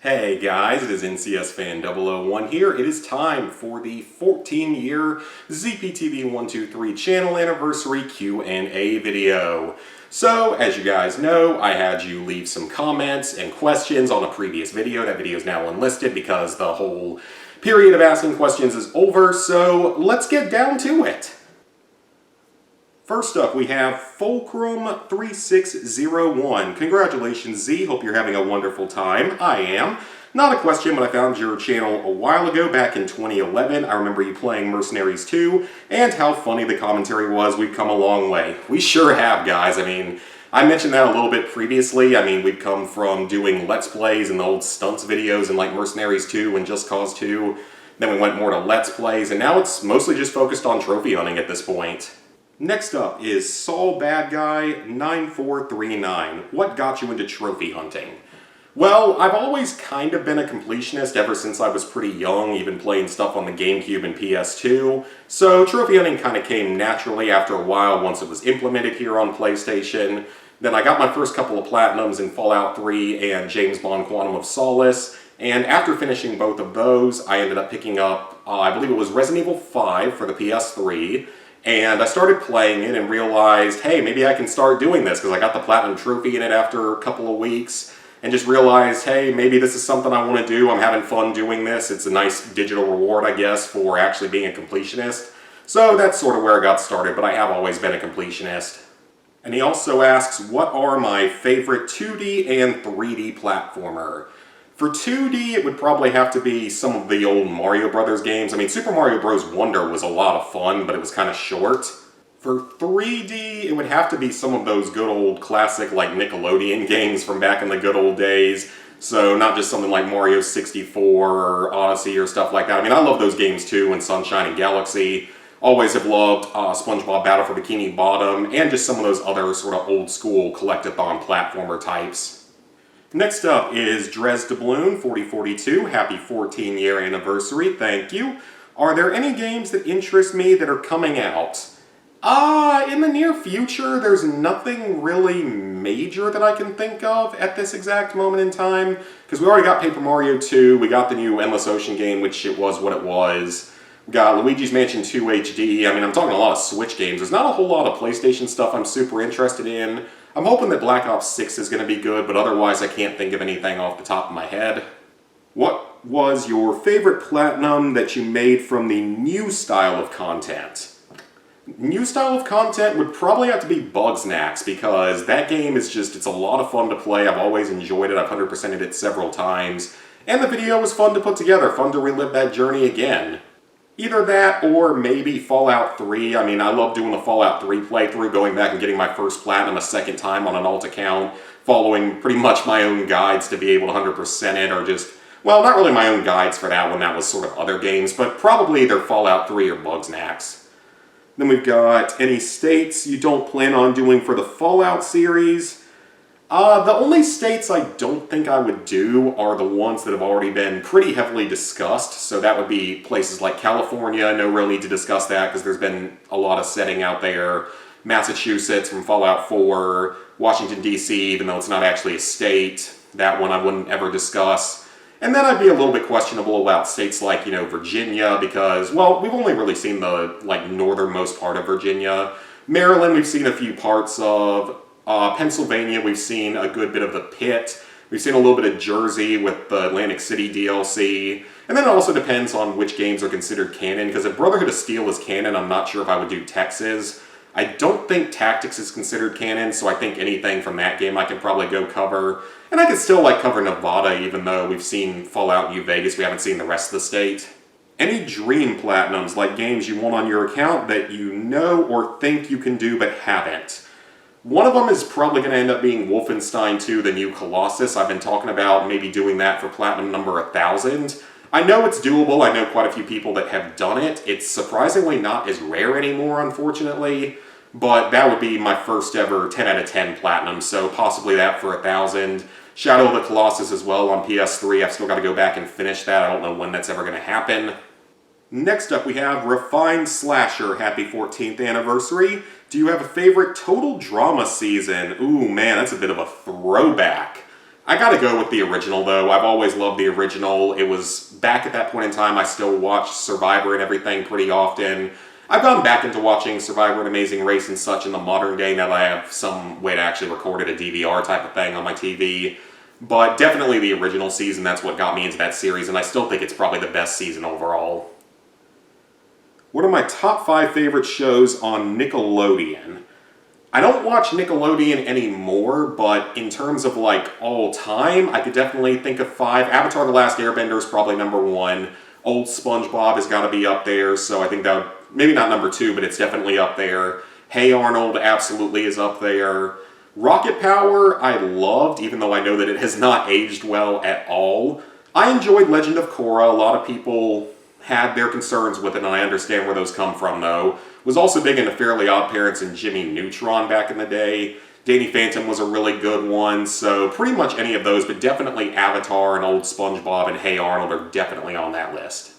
Hey guys, it is NCSFan001 here. It is time for the 14-year ZPTV123 channel anniversary Q&A video. So, as you guys know, I had you leave some comments and questions on a previous video. That video is now unlisted because the whole period of asking questions is over, so let's get down to it. First up, we have Fulcrum3601. Congratulations, Z. Hope you're having a wonderful time. I am. Not a question, but I found your channel a while ago, back in 2011. I remember you playing Mercenaries 2, and how funny the commentary was. We've come a long way. We sure have, guys. I mean, I mentioned that a little bit previously. I mean, we've come from doing Let's Plays and the old stunts videos in like Mercenaries 2 and Just Cause 2. Then we went more to Let's Plays, and now it's mostly just focused on trophy hunting at this point. Next up is SaulBadGuy9439. What got you into trophy hunting? Well, I've always kind of been a completionist ever since I was pretty young, even playing stuff on the GameCube and PS2. So trophy hunting kind of came naturally after a while once it was implemented here on PlayStation. Then I got my first couple of Platinums in Fallout 3 and James Bond Quantum of Solace. And after finishing both of those, I ended up picking up, I believe it was Resident Evil 5 for the PS3. And I started playing it and realized, hey, maybe I can start doing this because I got the Platinum Trophy in it after a couple of weeks. And just realized, hey, maybe this is something I want to do. I'm having fun doing this. It's a nice digital reward, I guess, for actually being a completionist. So that's sort of where I got started, but I have always been a completionist. And he also asks, what are my favorite 2D and 3D platformer? For 2D, it would probably have to be some of the old Mario Brothers games. I mean, Super Mario Bros. Wonder was a lot of fun, but it was kind of short. For 3D, it would have to be some of those good old classic, like, Nickelodeon games from back in the good old days. So, not just something like Mario 64 or Odyssey or stuff like that. I mean, I love those games too, and Sunshine and Galaxy. Always have loved SpongeBob Battle for Bikini Bottom, and just some of those other sort of old-school collectathon platformer types. Next up is DreesDebloom 4042. Happy 14-year anniversary. Thank you. Are there any games that interest me that are coming out? In the near future, there's nothing really major that I can think of at this exact moment in time. Because we already got Paper Mario 2, we got the new Endless Ocean game, which it was what it was. We got Luigi's Mansion 2 HD. I mean, I'm talking a lot of Switch games. There's not a whole lot of PlayStation stuff I'm super interested in. I'm hoping that Black Ops 6 is going to be good, but otherwise I can't think of anything off the top of my head. What was your favorite Platinum that you made from the new style of content? New style of content would probably have to be Bugsnax, because that game is just, it's a lot of fun to play. I've always enjoyed it. I've 100%ed it several times. And the video was fun to put together, fun to relive that journey again. Either that, or maybe Fallout 3. I mean, I love doing the Fallout 3 playthrough, going back and getting my first Platinum a second time on an alt account, following pretty much my own guides to be able to 100% it, or just, well, not really my own guides for that one, that was sort of other games, but probably either Fallout 3 or Bugsnax. Then we've got any states you don't plan on doing for the Fallout series. The only states I don't think I would do are the ones that have already been pretty heavily discussed. So that would be places like California. No real need to discuss that because there's been a lot of setting out there. Massachusetts from Fallout 4. Washington, D.C., even though it's not actually a state. That one I wouldn't ever discuss. And then I'd be a little bit questionable about states like, you know, Virginia because, well, we've only really seen the, like, northernmost part of Virginia. Maryland we've seen a few parts of. Pennsylvania, we've seen a good bit of the Pit. We've seen a little bit of Jersey with the Atlantic City DLC. And then it also depends on which games are considered canon, because if Brotherhood of Steel is canon, I'm not sure if I would do Texas. I don't think Tactics is considered canon, so I think anything from that game I could probably go cover. And I could still, like, cover Nevada, even though we've seen Fallout New Vegas, we haven't seen the rest of the state. Any dream Platinums, like games you want on your account that you know or think you can do but haven't? One of them is probably going to end up being Wolfenstein 2, the new Colossus. I've been talking about maybe doing that for Platinum number 1000. I know it's doable. I know quite a few people that have done it. It's surprisingly not as rare anymore, unfortunately. But that would be my first ever 10 out of 10 Platinum, so possibly that for 1000. Shadow of the Colossus as well on PS3. I've still got to go back and finish that. I don't know when that's ever going to happen. Next up we have Refined Slasher. Happy 14th anniversary. Do you have a favorite total drama season? Ooh, man, that's a bit of a throwback. I gotta go with the original, though. I've always loved the original. It was back at that point in time, I still watched Survivor and everything pretty often. I've gone back into watching Survivor and Amazing Race and such in the modern day now that I have some way to actually record it, a DVR type of thing on my TV. But definitely the original season, that's what got me into that series, and I still think it's probably the best season overall. What are my top 5 favorite shows on Nickelodeon? I don't watch Nickelodeon anymore, but in terms of like all time, I could definitely think of 5. Avatar: The Last Airbender is probably number 1. Old SpongeBob has got to be up there, so I think that would, maybe not number 2, but it's definitely up there. Hey Arnold absolutely is up there. Rocket Power I loved, even though I know that it has not aged well at all. I enjoyed Legend of Korra. A lot of people had their concerns with it, and I understand where those come from, though. Was also big into Fairly Odd Parents and Jimmy Neutron back in the day. Danny Phantom was a really good one, so pretty much any of those, but definitely Avatar and Old SpongeBob and Hey Arnold are definitely on that list.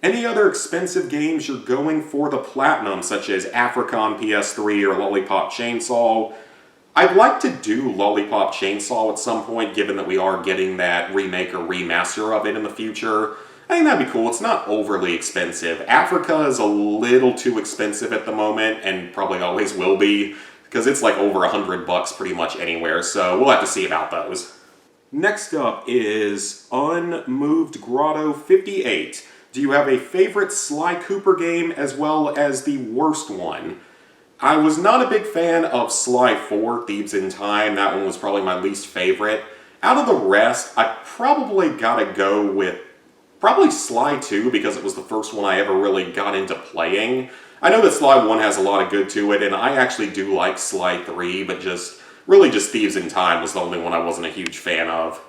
Any other expensive games you're going for the platinum, such as Africa on PS3 or Lollipop Chainsaw? I'd like to do Lollipop Chainsaw at some point, given that we are getting that remake or remaster of it in the future. I think that'd be cool. It's not overly expensive. Africa is a little too expensive at the moment, and probably always will be, because it's like over $100 pretty much anywhere, so we'll have to see about those. Next up is Unmoved Grotto 58. Do you have a favorite Sly Cooper game as well as the worst one? I was not a big fan of Sly 4, Thieves in Time. That one was probably my least favorite. Out of the rest, I probably gotta go with probably Sly 2, because it was the first one I ever really got into playing. I know that Sly 1 has a lot of good to it, and I actually do like Sly 3, but just Thieves in Time was the only one I wasn't a huge fan of.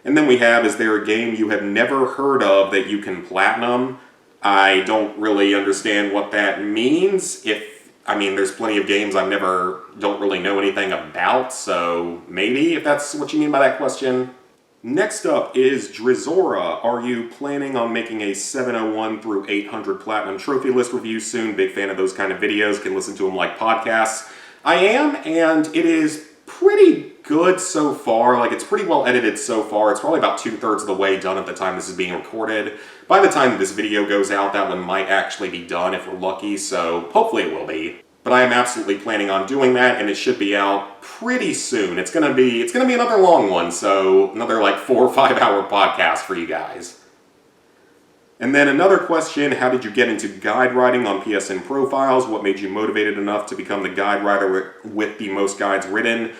And then we have, is there a game you have never heard of that you can platinum? I don't really understand what that means. There's plenty of games don't really know anything about, so maybe, if that's what you mean by that question. Next up is Drizora. Are you planning on making a 701 through 800 Platinum Trophy List review soon? Big fan of those kind of videos, can listen to them like podcasts. I am, and it is pretty good so far. Like, it's pretty well edited so far. It's probably about 2/3 of the way done at the time this is being recorded. By the time this video goes out, that one might actually be done if we're lucky, so hopefully it will be. But I am absolutely planning on doing that, and it should be out pretty soon. It's gonna be another long one, so another like 4 or 5 hour podcast for you guys. And then another question, how did you get into guide writing on PSN profiles? What made you motivated enough to become the guide writer with the most guides written?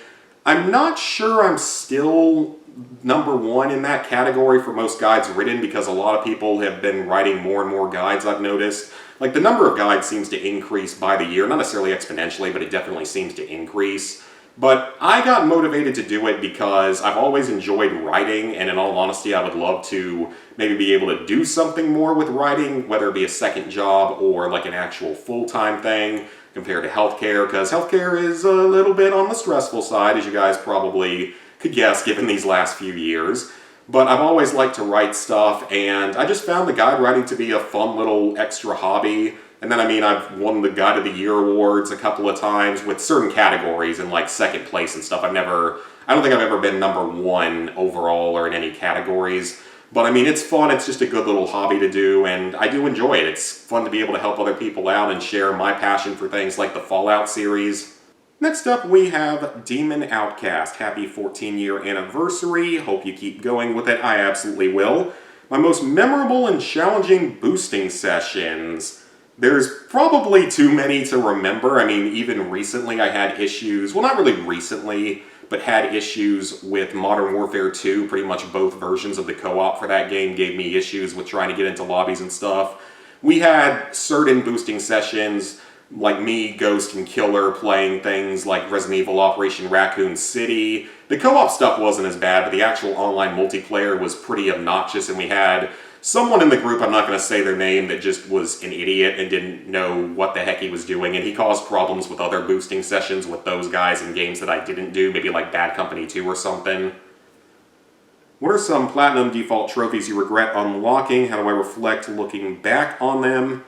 I'm not sure I'm still number 1 in that category for most guides written, because a lot of people have been writing more and more guides, I've noticed. Like, the number of guides seems to increase by the year, not necessarily exponentially, but it definitely seems to increase. But I got motivated to do it because I've always enjoyed writing, and in all honesty, I would love to maybe be able to do something more with writing, whether it be a second job or like an actual full-time thing compared to healthcare, because healthcare is a little bit on the stressful side, as you guys probably could guess given these last few years. But I've always liked to write stuff, and I just found the guide writing to be a fun little extra hobby. And then, I've won the Guide of the Year awards a couple of times with certain categories and like second place and stuff. I don't think I've ever been number 1 overall or in any categories. But it's fun, it's just a good little hobby to do, and I do enjoy it. It's fun to be able to help other people out and share my passion for things like the Fallout series. Next up, we have Demon Outcast. Happy 14-year anniversary. Hope you keep going with it. I absolutely will. My most memorable and challenging boosting sessions. There's probably too many to remember. Even recently I had issues, well, not really recently, but had issues with Modern Warfare 2. Pretty much both versions of the co-op for that game gave me issues with trying to get into lobbies and stuff. We had certain boosting sessions, like me, Ghost, and Killer playing things like Resident Evil Operation Raccoon City. The co-op stuff wasn't as bad, but the actual online multiplayer was pretty obnoxious, and we had someone in the group, I'm not going to say their name, that just was an idiot and didn't know what the heck he was doing, and he caused problems with other boosting sessions with those guys in games that I didn't do, maybe like Bad Company 2 or something. What are some Platinum default trophies you regret unlocking? How do I reflect looking back on them?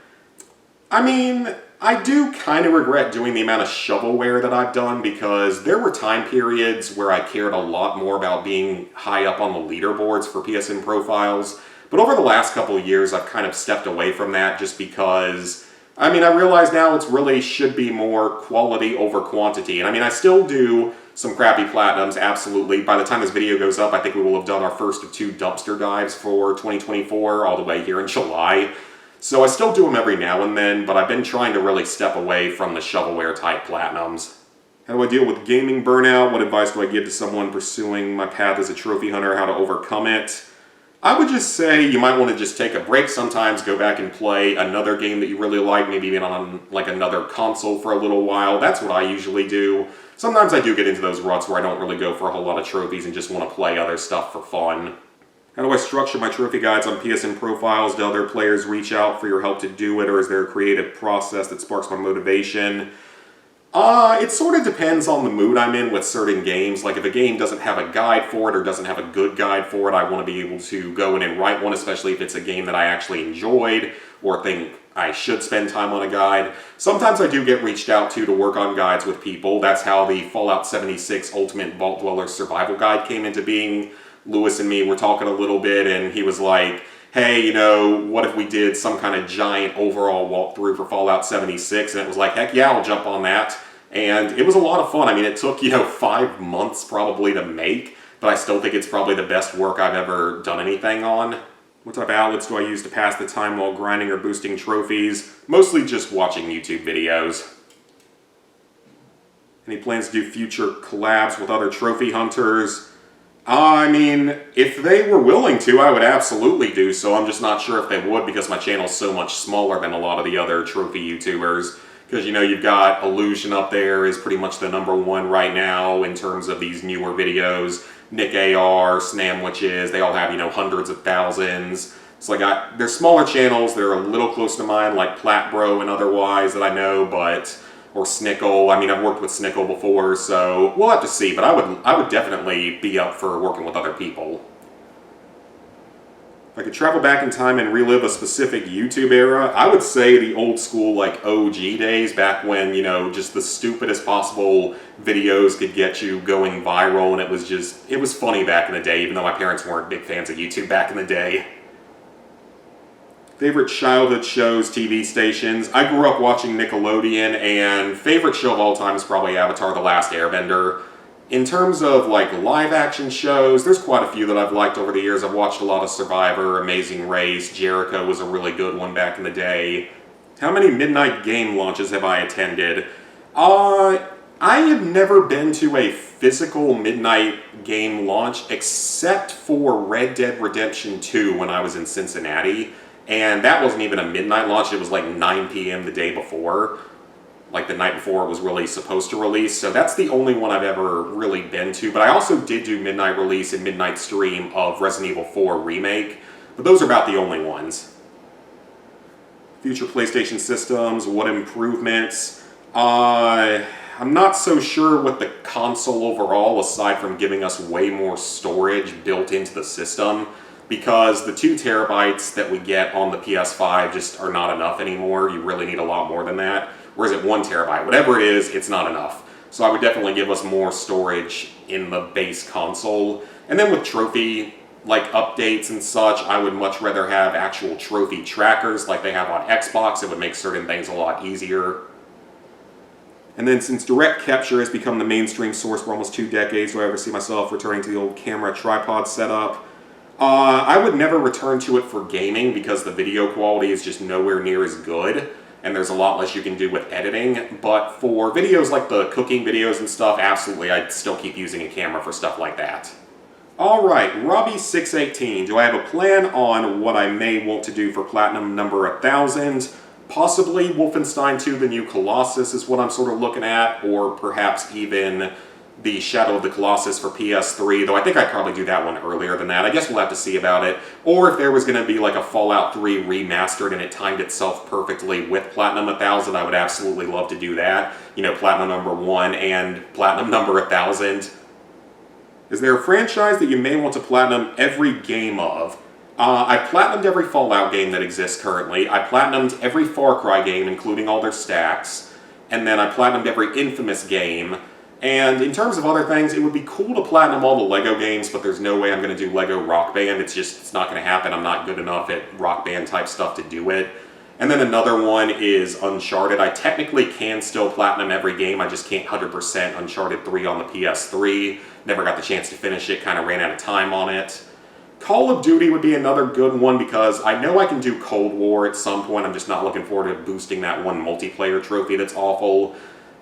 I do kind of regret doing the amount of shovelware that I've done because there were time periods where I cared a lot more about being high up on the leaderboards for PSN profiles. But over the last couple of years, I've kind of stepped away from that just because, I realize now it's really should be more quality over quantity. And I still do some crappy platinums, absolutely. By the time this video goes up, I think we will have done our first of 2 dumpster dives for 2024 all the way here in July. So I still do them every now and then, but I've been trying to really step away from the shovelware type platinums. How do I deal with gaming burnout? What advice do I give to someone pursuing my path as a trophy hunter? How to overcome it? I would just say you might want to just take a break sometimes, go back and play another game that you really like, maybe even on like another console for a little while. That's what I usually do. Sometimes I do get into those ruts where I don't really go for a whole lot of trophies and just want to play other stuff for fun. How do I structure my trophy guides on PSN profiles? Do other players reach out for your help to do it, or is there a creative process that sparks my motivation? It sort of depends on the mood I'm in with certain games. Like if a game doesn't have a guide for it or doesn't have a good guide for it, I want to be able to go in and write one, especially if it's a game that I actually enjoyed or think I should spend time on a guide. Sometimes I do get reached out to work on guides with people. That's how the Fallout 76 Ultimate Vault Dweller Survival Guide came into being. Lewis and me were talking a little bit, and he was like, hey, what if we did some kind of giant overall walkthrough for Fallout 76? And it was like, heck yeah, I'll jump on that. And it was a lot of fun. It took, 5 months probably to make, but I still think it's probably the best work I've ever done anything on. What type of outlets do I use to pass the time while grinding or boosting trophies? Mostly just watching YouTube videos. Any plans to do future collabs with other trophy hunters? If they were willing to, I would absolutely do so. I'm just not sure if they would because my channel's so much smaller than a lot of the other trophy YouTubers. Because, you've got Illusion up there is pretty much the #1 right now in terms of these newer videos. Nick AR, Snamwitches, they all have, hundreds of thousands. It's like, they're smaller channels, they're a little close to mine, like Platbro and otherwise that I know, or Snickle. I've worked with Snickle before, so we'll have to see, but I would definitely be up for working with other people. If I could travel back in time and relive a specific YouTube era, I would say the old school, OG days, back when, just the stupidest possible videos could get you going viral, and it was funny back in the day, even though my parents weren't big fans of YouTube back in the day. Favorite childhood shows, TV stations. I grew up watching Nickelodeon, and favorite show of all time is probably Avatar: The Last Airbender. In terms of live action shows, there's quite a few that I've liked over the years. I've watched a lot of Survivor, Amazing Race, Jericho was a really good one back in the day. How many midnight game launches have I attended? I have never been to a physical midnight game launch except for Red Dead Redemption 2 when I was in Cincinnati. And that wasn't even a midnight launch, it was 9 p.m. the day before. The night before it was really supposed to release. So that's the only one I've ever really been to. But I also did do midnight release and midnight stream of Resident Evil 4 Remake. But those are about the only ones. Future PlayStation systems, what improvements? I'm not so sure with the console overall, aside from giving us way more storage built into the system. Because the 2 terabytes that we get on the PS5 just are not enough anymore. You really need a lot more than that. Whereas at 1 terabyte, whatever it is, it's not enough. So I would definitely give us more storage in the base console. And then with trophy updates and such, I would much rather have actual trophy trackers like they have on Xbox. It would make certain things a lot easier. And then since direct capture has become the mainstream source for almost 2 decades, do I ever see myself returning to the old camera tripod setup? I would never return to it for gaming because the video quality is just nowhere near as good, and there's a lot less you can do with editing. But for videos like the cooking videos and stuff, absolutely, I'd still keep using a camera for stuff like that. Alright, Robbie618, do I have a plan on what I may want to do for Platinum number 1000? Possibly Wolfenstein 2, the New Colossus is what I'm sort of looking at, or perhaps even the Shadow of the Colossus for PS3, though I think I'd probably do that one earlier than that. I guess we'll have to see about it. Or if there was going to be a Fallout 3 remastered and it timed itself perfectly with Platinum 1000, I would absolutely love to do that. Platinum number 1 and Platinum number 1000. Is there a franchise that you may want to Platinum every game of? I platinumed every Fallout game that exists currently. I platinumed every Far Cry game, including all their stacks. And then I platinumed every Infamous game. And in terms of other things, it would be cool to platinum all the LEGO games, but there's no way I'm going to do LEGO Rock Band. It's not going to happen. I'm not good enough at Rock Band type stuff to do it. And then another one is Uncharted. I technically can still platinum every game, I just can't 100% Uncharted 3 on the PS3. Never got the chance to finish it, kind of ran out of time on it. Call of Duty would be another good one because I know I can do Cold War at some point. I'm just not looking forward to boosting that one multiplayer trophy that's awful.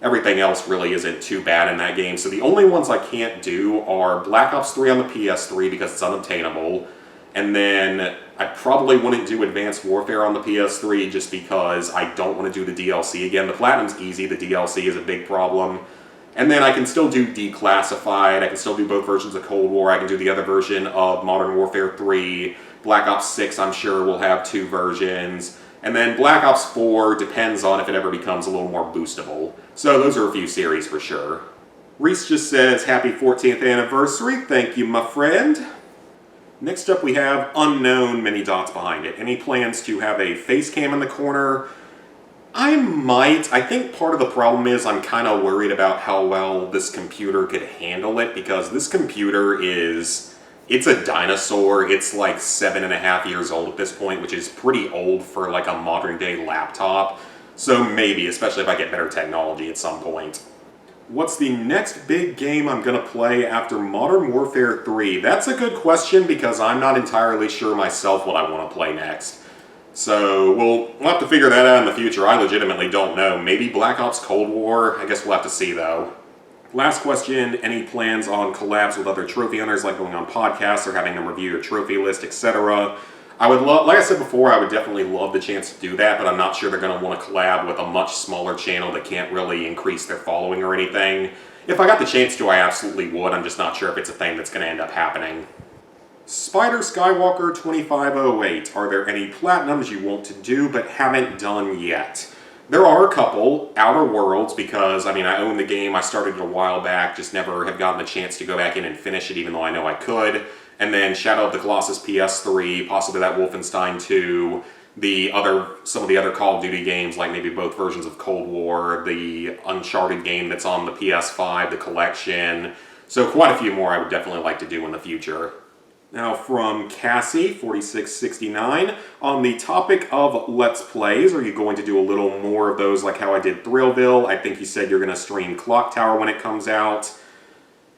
Everything else really isn't too bad in that game. So the only ones I can't do are Black Ops 3 on the PS3 because it's unobtainable. And then I probably wouldn't do Advanced Warfare on the PS3 just because I don't want to do the DLC again. The Platinum's easy, the DLC is a big problem. And then I can still do Declassified, I can still do both versions of Cold War, I can do the other version of Modern Warfare 3, Black Ops 6 I'm sure will have 2 versions, and then Black Ops 4 depends on if it ever becomes a little more boostable. So those are a few series for sure. Reese just says, happy 14th anniversary, thank you my friend. Next up we have Unknown, many dots behind it. Any plans to have a face cam in the corner? I might. I think part of the problem is I'm kind of worried about how well this computer could handle it because this computer it's a dinosaur. It's like 7.5 years old at this point, which is pretty old for like a modern day laptop. So maybe, especially if I get better technology at some point. What's the next big game I'm going to play after Modern Warfare 3? That's a good question because I'm not entirely sure myself what I want to play next. So we'll have to figure that out in the future. I legitimately don't know. Maybe Black Ops Cold War? I guess we'll have to see though. Last question, any plans on collabs with other trophy hunters, like going on podcasts or having them review your trophy list, etc.? I would love, like I said before, I would definitely love the chance to do that, but I'm not sure they're going to want to collab with a much smaller channel that can't really increase their following or anything. If I got the chance to, I absolutely would. I'm just not sure if it's a thing that's going to end up happening. Spider Skywalker 2508. Are there any platinums you want to do but haven't done yet? There are a couple. Outer Worlds, because, I mean, I own the game. I started it a while back, just never have gotten the chance to go back in and finish it, even though I know I could. And then Shadow of the Colossus PS3, possibly that Wolfenstein 2, some of the other Call of Duty games, like maybe both versions of Cold War, the Uncharted game that's on the PS5, the collection. So quite a few more I would definitely like to do in the future. Now from Cassie, 4669, on the topic of Let's Plays, are you going to do a little more of those like how I did Thrillville? I think you said you're going to stream Clock Tower when it comes out.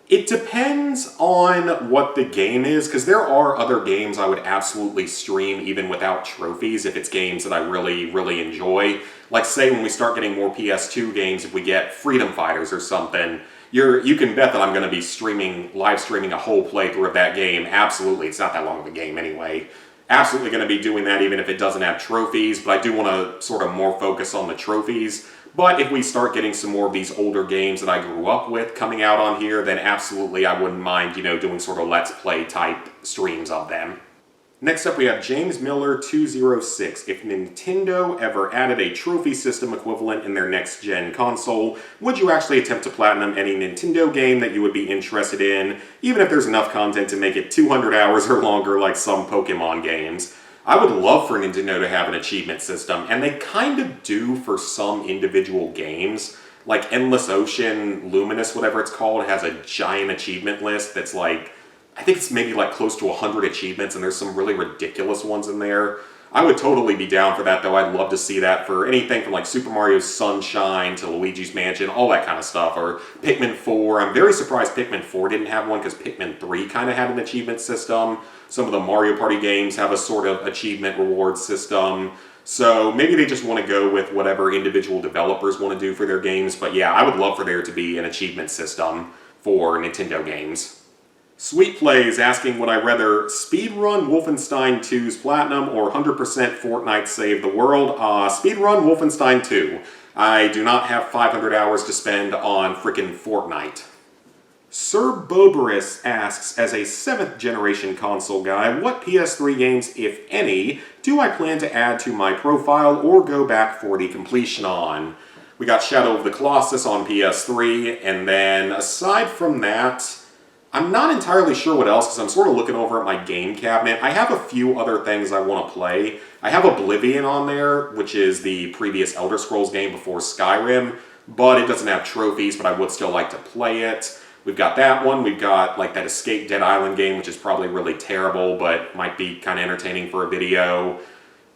It depends on what the game is, because there are other games I would absolutely stream even without trophies if it's games that I really, really enjoy. Like say when we start getting more PS2 games, if we get Freedom Fighters or something, you can bet that I'm going to be live streaming a whole playthrough of that game. Absolutely, it's not that long of a game anyway. Absolutely going to be doing that even if it doesn't have trophies, but I do want to sort of more focus on the trophies. But if we start getting some more of these older games that I grew up with coming out on here, then absolutely I wouldn't mind, doing sort of Let's Play type streams of them. Next up we have James Miller 206. If Nintendo ever added a trophy system equivalent in their next-gen console, would you actually attempt to platinum any Nintendo game that you would be interested in, even if there's enough content to make it 200 hours or longer like some Pokemon games? I would love for Nintendo to have an achievement system, and they kind of do for some individual games. Like Endless Ocean, Luminous, whatever it's called, has a giant achievement list that's like, I think it's maybe like close to 100 achievements, and there's some really ridiculous ones in there. I would totally be down for that, though. I'd love to see that for anything from like Super Mario Sunshine to Luigi's Mansion, all that kind of stuff, or Pikmin 4. I'm very surprised Pikmin 4 didn't have one, because Pikmin 3 kind of had an achievement system. Some of the Mario Party games have a sort of achievement reward system. So maybe they just want to go with whatever individual developers want to do for their games. But yeah, I would love for there to be an achievement system for Nintendo games. Sweet Plays asking, would I rather speedrun Wolfenstein 2's Platinum or 100% Fortnite Save the World? Speedrun Wolfenstein 2. I do not have 500 hours to spend on frickin' Fortnite. Sir Boberus asks, as a 7th generation console guy, what PS3 games, if any, do I plan to add to my profile or go back for the completion on? We got Shadow of the Colossus on PS3, and then aside from that, I'm not entirely sure what else, because I'm sort of looking over at my game cabinet. I have a few other things I want to play. I have Oblivion on there, which is the previous Elder Scrolls game before Skyrim, but it doesn't have trophies, but I would still like to play it. We've got that one. We've got like that Escape Dead Island game, which is probably really terrible, but might be kind of entertaining for a video.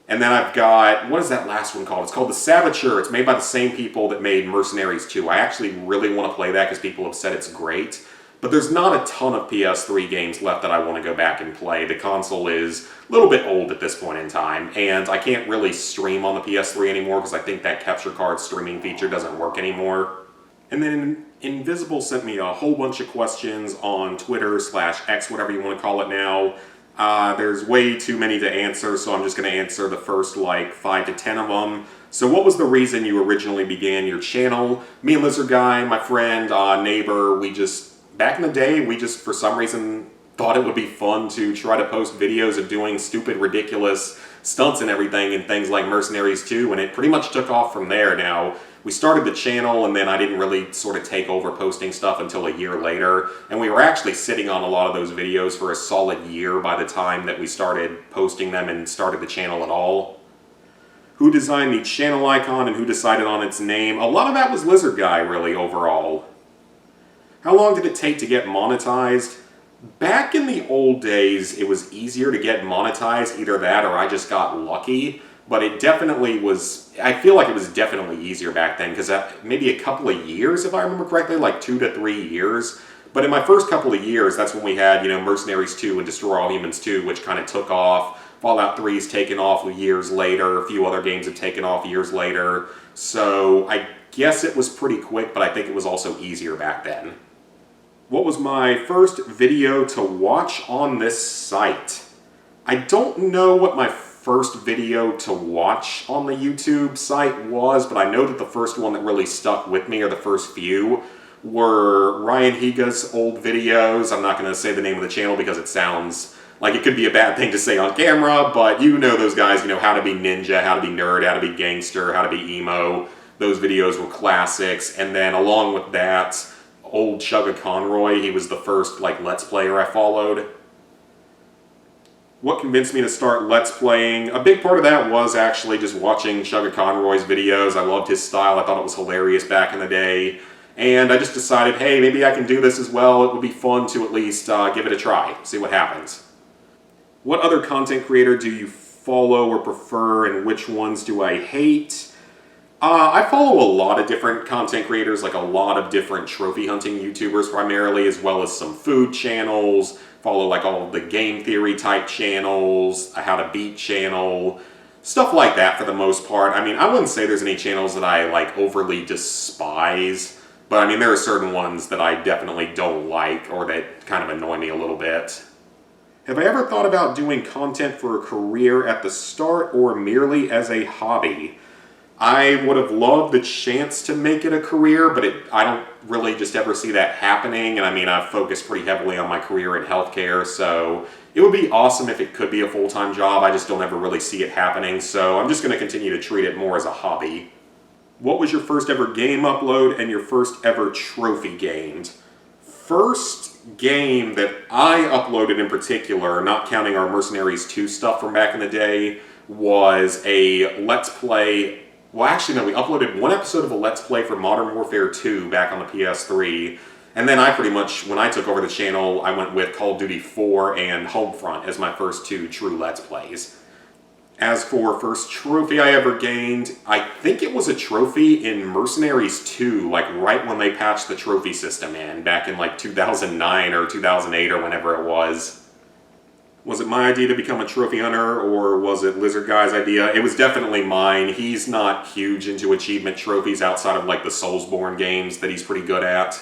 And then I've got, what is that last one called? It's called The Saboteur. It's made by the same people that made Mercenaries 2. I actually really want to play that because people have said it's great. But there's not a ton of PS3 games left that I want to go back and play. The console is a little bit old at this point in time, and I can't really stream on the PS3 anymore because I think that capture card streaming feature doesn't work anymore. And then Invisible sent me a whole bunch of questions on Twitter/X, whatever you want to call it now. There's way too many to answer, so I'm just going to answer the first like 5 to 10 of them. So what was the reason you originally began your channel? Me and Lizard Guy, my friend, neighbor, back in the day, we just, for some reason, thought it would be fun to try to post videos of doing stupid, ridiculous stunts and everything in things like Mercenaries 2, and it pretty much took off from there. Now, we started the channel, and then I didn't really sort of take over posting stuff until a year later, and we were actually sitting on a lot of those videos for a solid year by the time that we started posting them and started the channel at all. Who designed the channel icon and who decided on its name? A lot of that was Lizard Guy, really, overall. How long did it take to get monetized? Back in the old days, it was easier to get monetized, either that or I just got lucky, but it definitely was, I feel like it was definitely easier back then, because maybe a couple of years, if I remember correctly, like 2 to 3 years. But in my first couple of years, that's when we had, Mercenaries 2 and Destroy All Humans 2, which kind of took off. Fallout 3's taken off years later. A few other games have taken off years later. So I guess it was pretty quick, but I think it was also easier back then. What was my first video to watch on this site? I don't know what my first video to watch on the YouTube site was, but I know that the first one that really stuck with me, or the first few, were Ryan Higa's old videos. I'm not going to say the name of the channel because it sounds like it could be a bad thing to say on camera, but you know those guys, how to be ninja, how to be nerd, how to be gangster, how to be emo. Those videos were classics, and then along with that, old Chugga Conroy, he was the first Let's Player I followed. What convinced me to start Let's Playing? A big part of that was actually just watching Chugga Conroy's videos. I loved his style, I thought it was hilarious back in the day. And I just decided, hey, maybe I can do this as well. It would be fun to at least give it a try, see what happens. What other content creator do you follow or prefer, and which ones do I hate? I follow a lot of different content creators, like a lot of different trophy hunting YouTubers primarily, as well as some food channels. Follow all of the game theory type channels, a how to beat channel, stuff like that for the most part. I mean, I wouldn't say there's any channels that I overly despise, but I mean, there are certain ones that I definitely don't like or that kind of annoy me a little bit. Have I ever thought about doing content for a career at the start or merely as a hobby? I would have loved the chance to make it a career, but I don't really just ever see that happening. And I mean, I've focused pretty heavily on my career in healthcare, so it would be awesome if it could be a full-time job. I just don't ever really see it happening, so I'm just going to continue to treat it more as a hobby. What was your first ever game upload and your first ever trophy gained? First game that I uploaded in particular, not counting our Mercenaries 2 stuff from back in the day, was a Let's Play. Well, actually, no, we uploaded one episode of a Let's Play for Modern Warfare 2 back on the PS3, and then I pretty much, when I took over the channel, I went with Call of Duty 4 and Homefront as my first 2 true Let's Plays. As for first trophy I ever gained, I think it was a trophy in Mercenaries 2, right when they patched the trophy system in, back in 2009 or 2008 or whenever it was. Was it my idea to become a trophy hunter, or was it Lizard Guy's idea? It was definitely mine. He's not huge into achievement trophies outside of the Soulsborne games that he's pretty good at.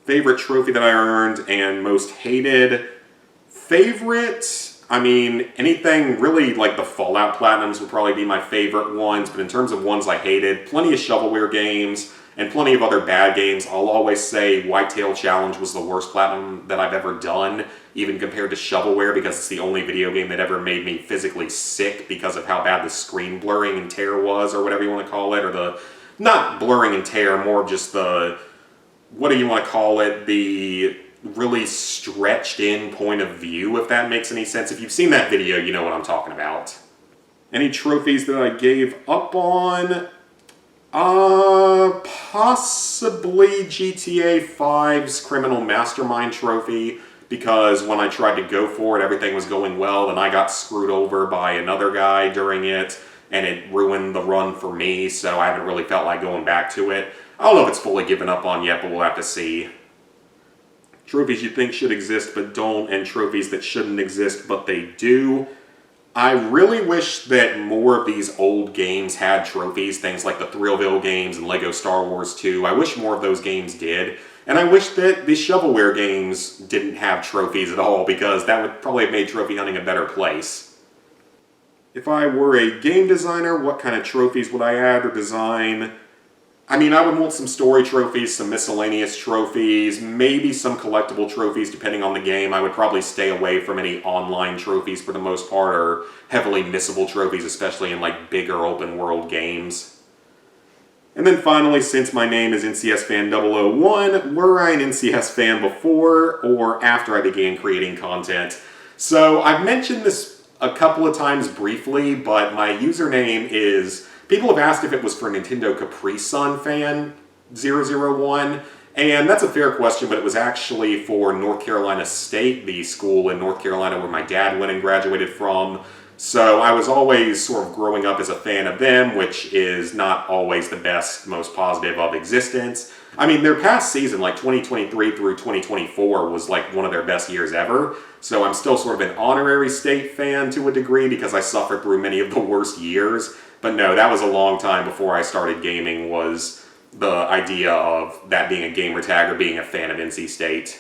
Favorite trophy that I earned and most hated? Favorite? I mean, anything really the Fallout Platinums would probably be my favorite ones, but in terms of ones I hated, plenty of shovelware games and plenty of other bad games. I'll always say Whitetail Challenge was the worst Platinum that I've ever done, even compared to shovelware, because it's the only video game that ever made me physically sick because of how bad the screen blurring and tear was, or whatever you want to call it, or the, not blurring and tear, more just the, what do you want to call it, the really stretched in point of view, if that makes any sense. If you've seen that video, you know what I'm talking about. Any trophies that I gave up on? Possibly GTA 5's Criminal Mastermind trophy, because when I tried to go for it, everything was going well, and I got screwed over by another guy during it, and it ruined the run for me, so I haven't really felt like going back to it. I don't know if it's fully given up on yet, but we'll have to see. Trophies you think should exist but don't, and trophies that shouldn't exist but they do. I really wish that more of these old games had trophies, things like the Thrillville games and Lego Star Wars 2. I wish more of those games did. And I wish that the shovelware games didn't have trophies at all, because that would probably have made trophy hunting a better place. If I were a game designer, what kind of trophies would I add or design? I mean, I would want some story trophies, some miscellaneous trophies, maybe some collectible trophies depending on the game. I would probably stay away from any online trophies for the most part, or heavily missable trophies, especially in like bigger open world games. And then finally, since my name is NCSFan001, were I an NCS fan before or after I began creating content? So I've mentioned this a couple of times briefly, but my username is... People have asked if it was for Nintendo Capri Sun Fan 001, and that's a fair question, but it was actually for North Carolina State, the school in North Carolina where my dad went and graduated from. So I was always sort of growing up as a fan of them, which is not always the best, most positive of existence. I mean, their past season, like 2023 through 2024, was like one of their best years ever. So I'm still sort of an honorary State fan to a degree because I suffered through many of the worst years. But no, that was a long time before I started gaming, was the idea of that being a gamer tag or being a fan of NC State.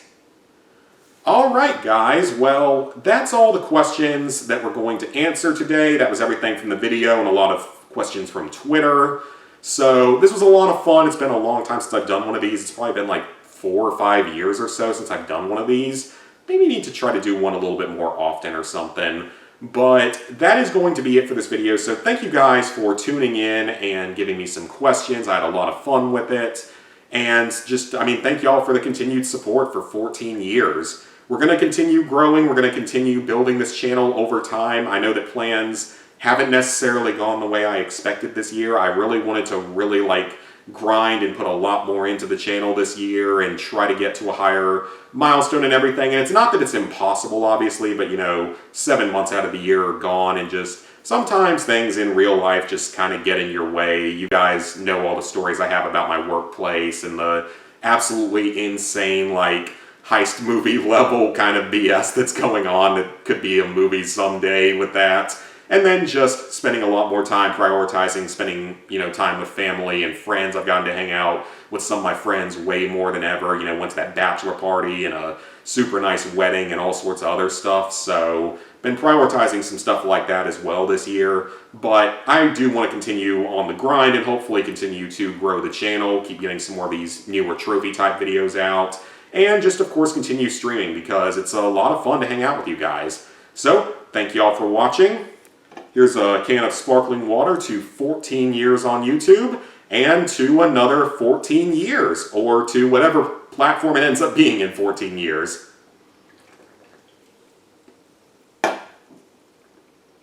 Alright guys, well, that's all the questions that we're going to answer today. That was everything from the video and a lot of questions from Twitter. So this was a lot of fun. It's been a long time since I've done one of these. It's probably been like 4 or 5 years or so since I've done one of these. Maybe need to try to do one a little bit more often or something. But that is going to be it for this video, so thank you guys for tuning in and giving me some questions. I had a lot of fun with it. And just, I mean, thank y'all for the continued support for 14 years. We're going to continue growing. We're going to continue building this channel over time. I know that plans haven't necessarily gone the way I expected this year. I really wanted to grind and put a lot more into the channel this year and try to get to a higher milestone and everything. And it's not that it's impossible, obviously, but you know, 7 months out of the year are gone, and just sometimes things in real life just kind of get in your way. You guys know all the stories I have about my workplace and the absolutely insane, like, heist movie level kind of BS that's going on that could be a movie someday with that. And then just spending a lot more time prioritizing spending, you know, time with family and friends. I've gotten to hang out with some of my friends way more than ever. You know, went to that bachelor party and a super nice wedding and all sorts of other stuff. So, been prioritizing some stuff like that as well this year. But I do want to continue on the grind and hopefully continue to grow the channel, keep getting some more of these newer trophy type videos out, and just, of course, continue streaming because it's a lot of fun to hang out with you guys. So, thank you all for watching. Here's a can of sparkling water to 14 years on YouTube, and to another 14 years, or to whatever platform it ends up being in 14 years.